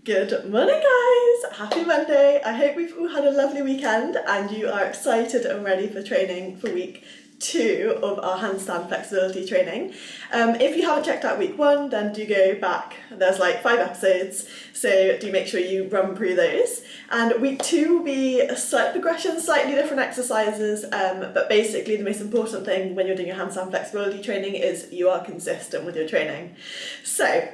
Good morning guys! Happy Monday! I hope we've all had a lovely weekend and you are excited and ready for training for week 2 of our handstand flexibility training. If you haven't checked out week 1, then do go back. There's like 5 episodes, so do make sure you run through those. And week 2 will be a slight progression, slightly different exercises, but basically the most important thing when you're doing your handstand flexibility training is you are consistent with your training. So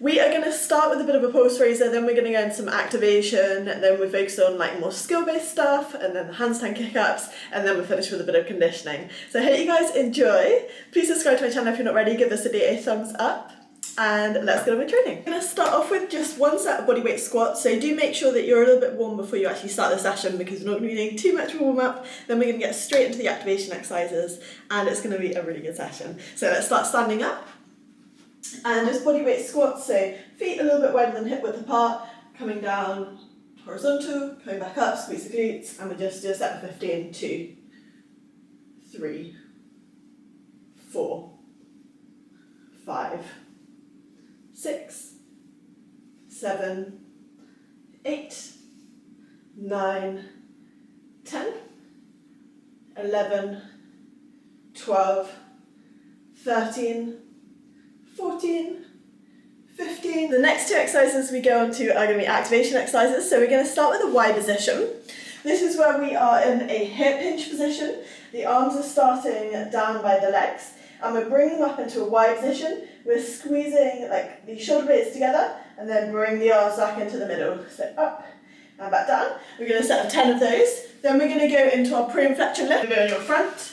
we are going to start with a bit of a post raiser, then we're going to go into some activation, then we'll focus on like more skill-based stuff, and then the handstand kick-ups, and then we'll finish with a bit of conditioning. So I hope you guys enjoy. Please subscribe to my channel if you're not ready, give this video a thumbs up, and let's get on with training. I'm going to start off with just one set of bodyweight squats, so do make sure that you're a little bit warm before you actually start the session because we're not going to be doing too much warm-up, then we're going to get straight into the activation exercises, and it's going to be a really good session. So let's start standing up. And just bodyweight squats, so feet a little bit wider than hip width apart, coming down horizontal, coming back up, squeeze the glutes, and we just do a set of 15, 2, 3, 4, 5, 6, 7, 8, 9, 10, 11, 12, 13, 14, 15. The next 2 exercises we go on to are going to be activation exercises. So we're going to start with a Y position. This is where we are in a hip hinge position. The arms are starting down by the legs and we're bringing them up into a Y position. We're squeezing like the shoulder blades together and then bring the arms back into the middle. So up and back down. We're going to set up 10 of those. Then we're going to go into our pre-inflection lift. Go on your front.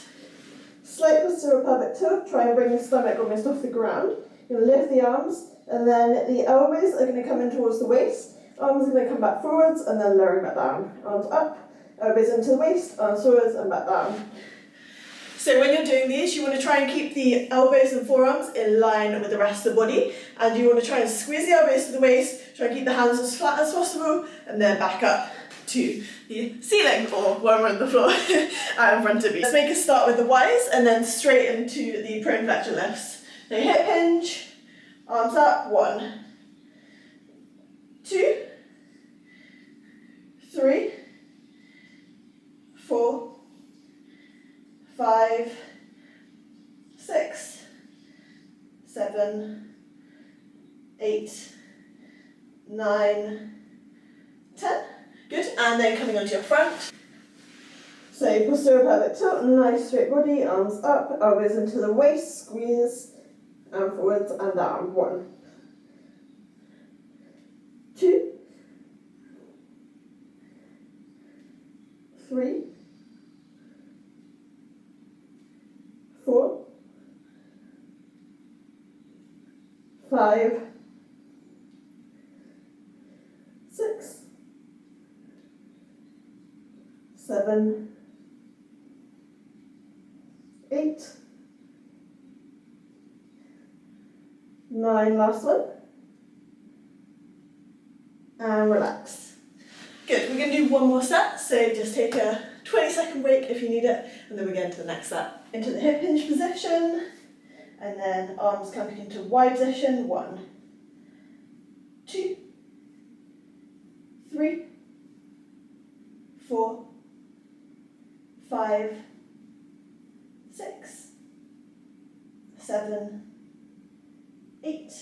Slight posterior pelvic tilt. Try and bring the stomach almost off the ground. You're going to lift the arms, and then the elbows are going to come in towards the waist. Arms are going to come back forwards, and then lowering back down. Arms up, elbows into the waist, arms forwards, and back down. So when you're doing these, you want to try and keep the elbows and forearms in line with the rest of the body, and you want to try and squeeze the elbows to the waist, try and keep the hands as flat as possible, and then back up to the ceiling, or where we're on the floor, out in front of you. Let's make a start with the Ys, and then straight into the pro-inflection lifts. So hip hinge, arms up, 1, 2, 3, 4, 5, 6, 7, 8, 9, 10. Good, and then coming onto your front. So posterior pelvic tilt, nice straight body, arms up, elbows into the waist, squeeze, and forwards and down. 1, 2, 3, 4, 5, 6, 7, 8, 9, last one, and relax. Good, we're going to do one more set, so just take a 20-second break if you need it, and then we get into the next set. Into the hip hinge position, and then arms coming into Y position, 1, 2, 3, 4, 5, 6, 7, 8,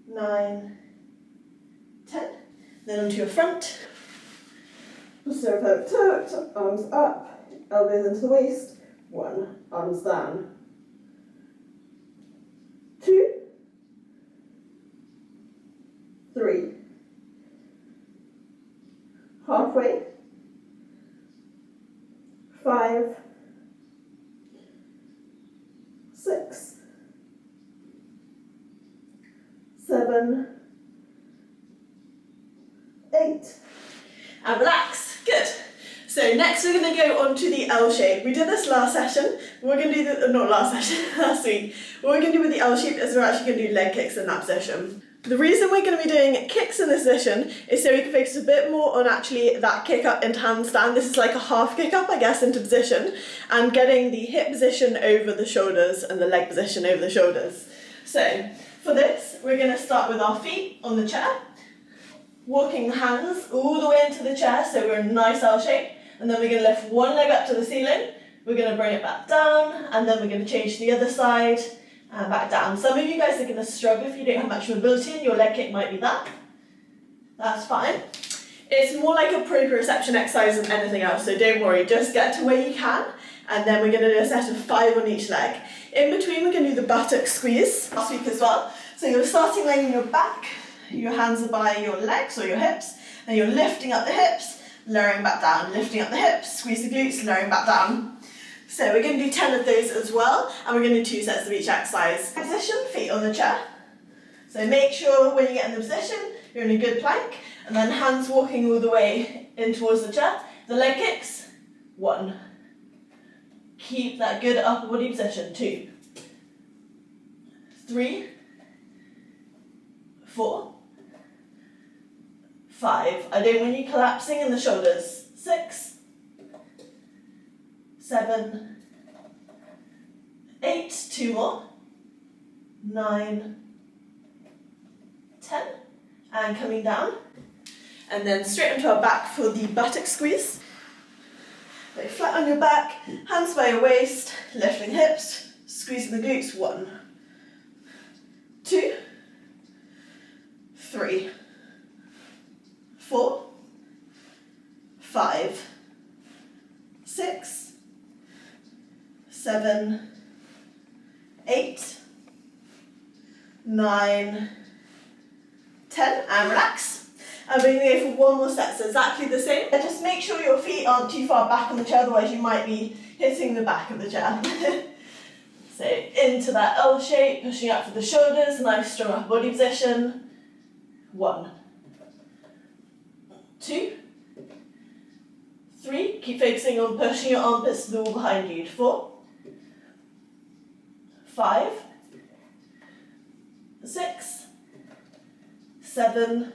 9, 10. Then onto your front. Posterior pelvic tilt, arms up, elbows into the waist. 1, arms down. 2, 3, halfway. 5, 6, 7, 8, and relax. Good. So next we're going to go on to the L shape. We did this last session. We're going to do the, not last session, last week. What we're going to do with the L shape is we're actually going to do leg kicks in that position. The reason we're going to be doing kicks in this position is so we can focus a bit more on actually that kick up into handstand. This is like a half kick up, I guess, into position, and getting the hip position over the shoulders and the leg position over the shoulders. So for this, we're going to start with our feet on the chair, Walking the hands all the way into the chest, so we're in a nice L shape, and then we're going to lift one leg up to the ceiling, we're going to bring it back down, and then we're going to change to the other side, and back down. Some of you guys are going to struggle if you don't have much mobility, and your leg kick might be that. That's fine. It's more like a proprioception exercise than anything else, so don't worry, just get to where you can, and then we're going to do a set of 5 on each leg. In between, we're going to do the buttock squeeze, last week as well. So you're starting laying on your back, your hands are by your legs or your hips, and you're lifting up the hips, lowering back down, lifting up the hips, squeeze the glutes, lowering back down. So we're going to do 10 of those as well, and we're going to do 2 sets of each exercise. Position, feet on the chair. So make sure when you get in the position, you're in a good plank, and then hands walking all the way in towards the chair. The leg kicks, 1. Keep that good upper body position, 2, 3, 4, 5. I don't want you collapsing in the shoulders. 6, 7, 8, 2 more, 9, 10, and coming down. And then straight onto our back for the buttock squeeze. Lay flat on your back, hands by your waist, lifting hips, squeezing the glutes. 1, 2, 3, 4, 5, 6, 7, 8, 9, 10, and relax. And we're going to go for 1 more set, so exactly the same. And just make sure your feet aren't too far back on the chair, otherwise you might be hitting the back of the chair. So into that L shape, pushing up for the shoulders, nice strong upper body position. 1, 2, 3, keep focusing on pushing your armpits to the wall behind you. 4, 5, 6, 7,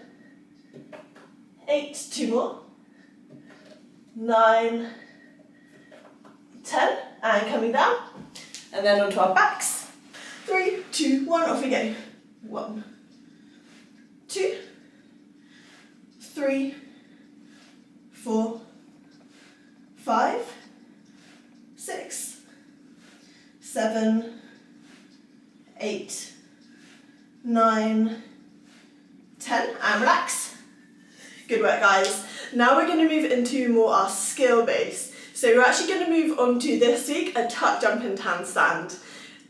8, 2 more, 9, 10, and coming down, and then onto our backs. 3, 2, 1, off we go. 1, 2, 3, 4, 5, 6, 7, 8, 9, 10, and relax. Good work, guys. Now we're going to move into more our skill base. So we're actually going to move on to this week a tuck jump and handstand.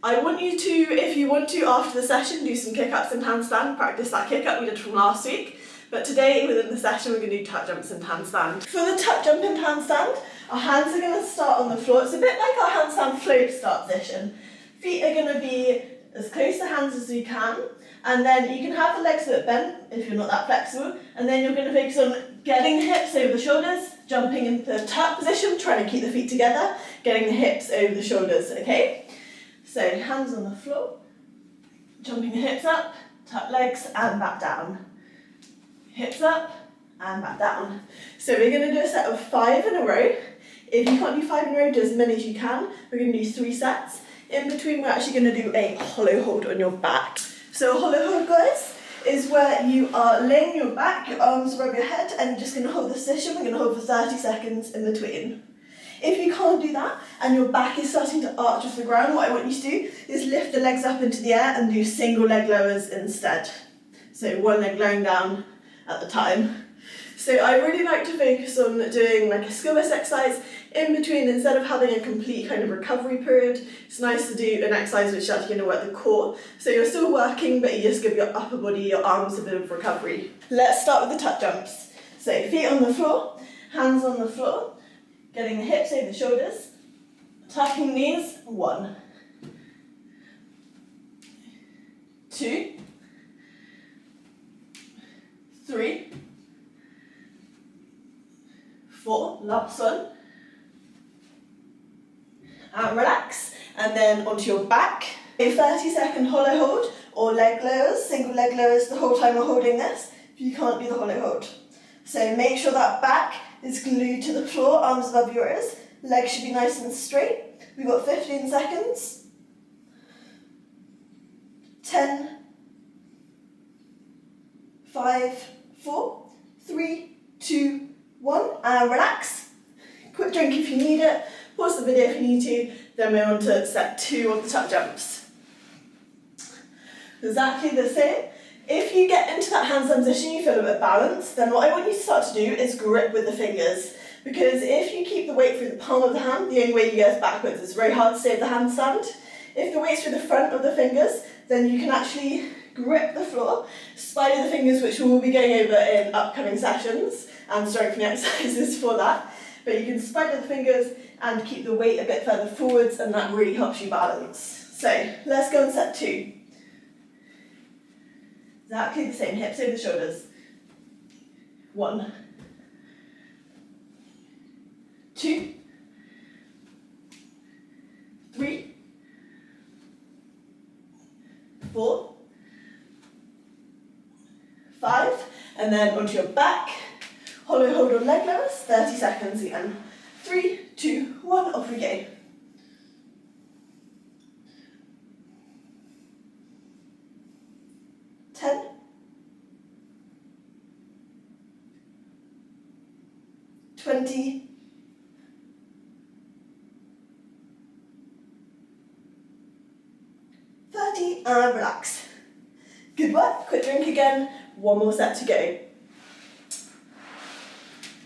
I want you to, if you want to, after the session, do some kick-ups and handstand, practice that kick-up we did from last week. But today, within the session, we're going to do tuck jumps and handstand. For the tuck jump and handstand, our hands are going to start on the floor. It's a bit like our handstand float start position. Feet are going to be as close to hands as you can. And then you can have the legs a bit bent if you're not that flexible. And then you're going to focus on getting the hips over the shoulders, jumping into the tuck position, trying to keep the feet together, getting the hips over the shoulders, okay? So hands on the floor, jumping the hips up, tuck legs and back down. Hips up and back down. So we're going to do a set of 5 in a row. If you can't do 5 in a row, do as many as you can. We're going to do 3 sets. In between, we're actually going to do a hollow hold on your back. So a hollow hold, guys, is where you are laying your back, your arms above your head, and you're just going to hold this position. We're going to hold for 30 seconds in between. If you can't do that, and your back is starting to arch off the ground, what I want you to do is lift the legs up into the air and do single leg lowers instead. So 1 leg lowering down at the time. So I really like to focus on doing like a skill-based exercise in between instead of having a complete kind of recovery period. It's nice to do an exercise which is actually going to work the core. So you're still working, but you just give your upper body, your arms a bit of recovery. Let's start with the tuck jumps. So feet on the floor, hands on the floor, getting the hips over the shoulders, tucking knees. 1, 2, 3, 4, last one, and relax, and then onto your back. A 30-second hollow hold or leg lowers, single leg lowers the whole time we're holding this, if you can't do the hollow hold. So make sure that back is glued to the floor, arms above your ears, legs should be nice and straight. We've got 15 seconds, 10, 5, 4, 3, 2, 1, and relax. Quick drink if you need it. Pause the video if you need to. Then we're on to set 2 of the tuck jumps. Exactly the same. If you get into that handstand position, you feel a bit balanced, then what I want you to start to do is grip with the fingers. Because if you keep the weight through the palm of the hand, the only way you get backwards. It's very hard to stay at the handstand. If the weight's through the front of the fingers, then you can actually grip the floor, spider the fingers, which we'll be going over in upcoming sessions, and strengthening exercises for that. But you can spider the fingers and keep the weight a bit further forwards, and that really helps you balance. So let's go on set 2. Exactly the same, hips over the shoulders. 1, 2, 3, 4, 5, and then onto your back. Hollow hold on leg lowers, 30 seconds again. 3, 2, 1, off we go. Ten, 20, 30, and relax. Good work, quick drink again, one more set to go.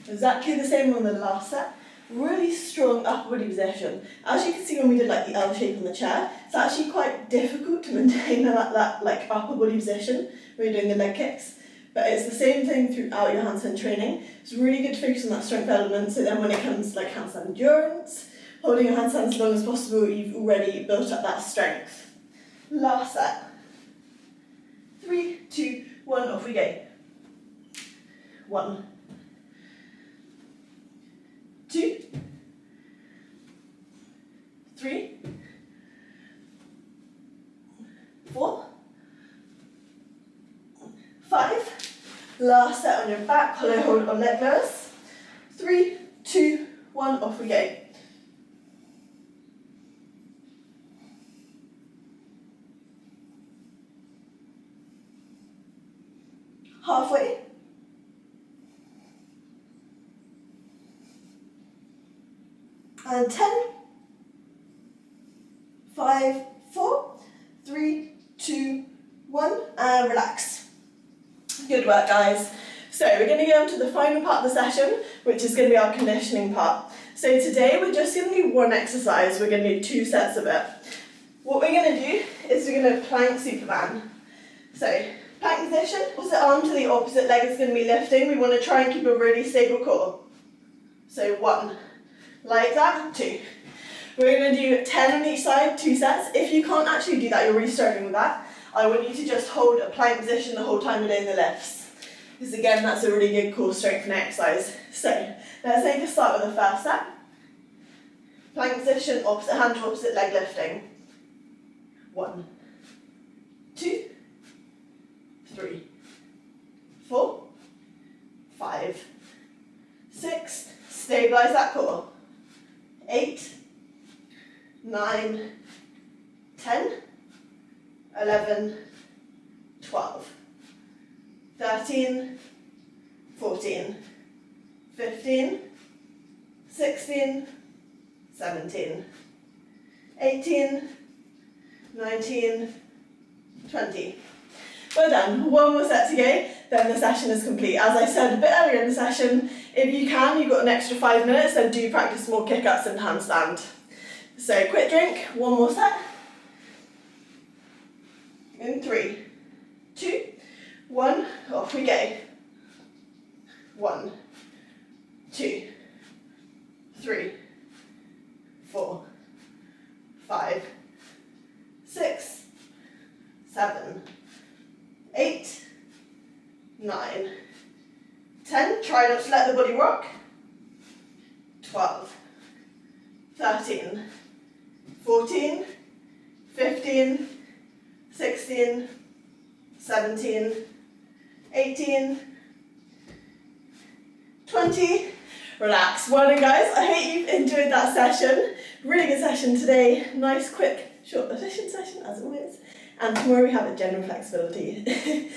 Exactly the same on the last set. Really strong upper body position. As you can see when we did like the L shape on the chair, it's actually quite difficult to maintain that like upper body position when you're doing the leg kicks. But it's the same thing throughout your handstand training. It's really good to focus on that strength element, so then when it comes to like handstand endurance, holding your handstand as long as possible, you've already built up that strength. Last set. 3, 2, 1, off we go. 1, 2, 3, 4, 5. Last set on your back, hollow hold on leg lowers. 3, 2, 1, off we go. Halfway. And 10, 5, 4, 3, 2, 1, and relax. Good work, guys. So we're going to go on to the final part of the session, which is going to be our conditioning part. So today we're just going to do one exercise. We're going to do 2 sets of it. What we're going to do is we're going to plank Superman. So plank position, opposite arm to the opposite leg is going to be lifting. We want to try and keep a really stable core. So 1. Like that, 2. We're going to do 10 on each side, 2 sets. If you can't actually do that, you're really struggling with that, I want you to just hold a plank position the whole time you're doing the lifts. Because again, that's a really good core strengthening exercise. So, let's take a start with the first set. Plank position, opposite hand to opposite leg lifting. 1, 2, 3, 4, 5, 6, stabilise that core. 8, 9, 10, 11, 12, 13, 14, 15, 16, 17, 18, 19, 20. Well done. One more set to go, then the session is complete. As I said a bit earlier in the session, if you can, you've got an extra 5 minutes, then do practice more kick-ups and handstand. So quick drink, one more set. In 3, 2, 1, off we go. 1, 2, 3, 4, 5, 6, 7, 8, 9, 10, try not to let the body rock. 12, 13, 14, 15, 16, 17, 18, 20. Relax. Well done, guys. I hope you've enjoyed that session. Really good session today. Nice, quick, short, efficient session, as always. And tomorrow we have a general flexibility.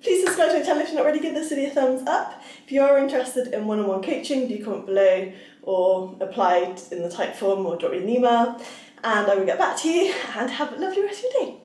Please subscribe to my channel if you're not already. Give this video a thumbs up. If you are interested in one-on-one coaching, do comment below or apply in the type form or drop me an email, and I will get back to you, and have a lovely rest of your day.